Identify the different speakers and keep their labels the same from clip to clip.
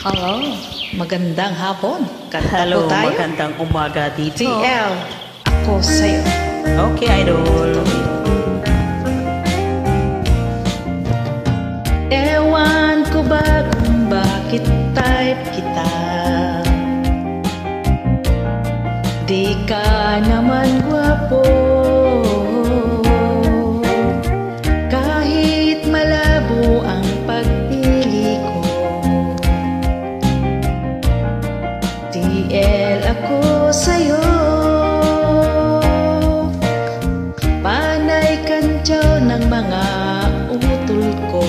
Speaker 1: Hello, magandang hapon. Kanta
Speaker 2: Hello,
Speaker 1: po tayo.
Speaker 2: magandang umaga dito.
Speaker 1: TL, ako sa'yo.
Speaker 2: Okay, idol.
Speaker 1: Ewan ko ba kung bakit type kita. Di ka naman gwapo, kahit malabo ang pagpili ko. TL, ako sa'yo. Panay kantyaw ng mga utol ko.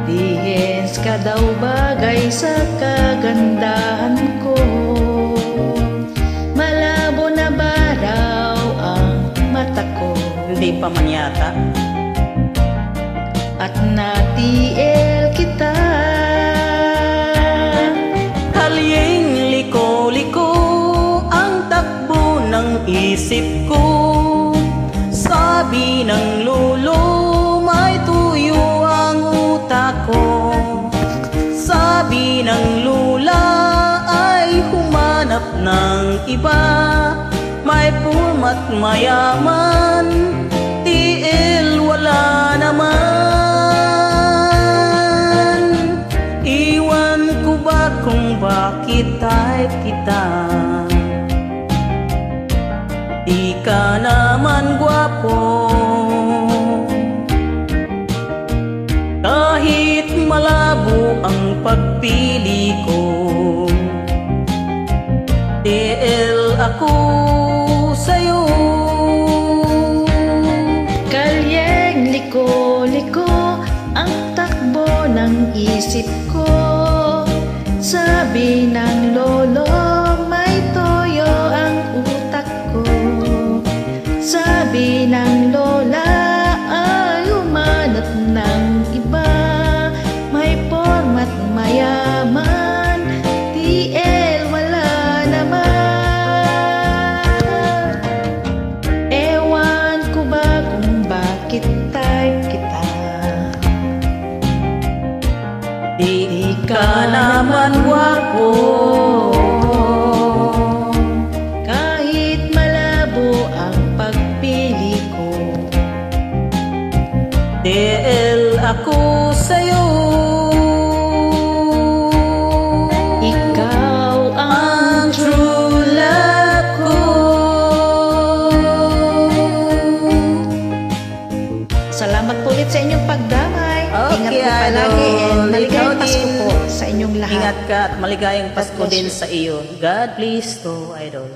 Speaker 1: Dihens ka daw bagay sa kagandahan ko. Malabo na ba raw ang mata ko?
Speaker 2: Hindi pa man yata.
Speaker 1: At na-TL kita.
Speaker 2: Halyeng liko-liko ang takbo ng isip ko. Sabi ng lolo, may tuyo ang utak ko. Sabi ng lula ay humanap ng iba. May pumat mayaman, TL wala naman. Iwan ko ba kung bakit type kita? Di ka naman gwapo, kahit malabo ang pagpili ko. TL, ako sa'yo.
Speaker 1: Kalyeng liko-liko ang takbo ng isip ko. Sabi ng lolo, may toyo ang utak ko. Sabi ng lola, ay humanap ng iba. May pormat mayaman, TL wala naman. Ewan ko ba kung bakit type kita.
Speaker 2: Di ka naman gwapo,
Speaker 1: kahit malabo ang pagpili ko.
Speaker 2: TL, ako sa'yo.
Speaker 1: Ikaw ang
Speaker 2: True love ko.
Speaker 1: Salamat po ulit sa inyong pagdamay. Ingat
Speaker 2: Okay,
Speaker 1: po palagi
Speaker 2: idol.
Speaker 1: and maligayang
Speaker 2: Ikaw
Speaker 1: Pasko
Speaker 2: din.
Speaker 1: po sa inyong lahat.
Speaker 2: Ingat ka at maligayang Pasko
Speaker 1: God bless
Speaker 2: din
Speaker 1: you.
Speaker 2: sa iyo. God bless to, idol.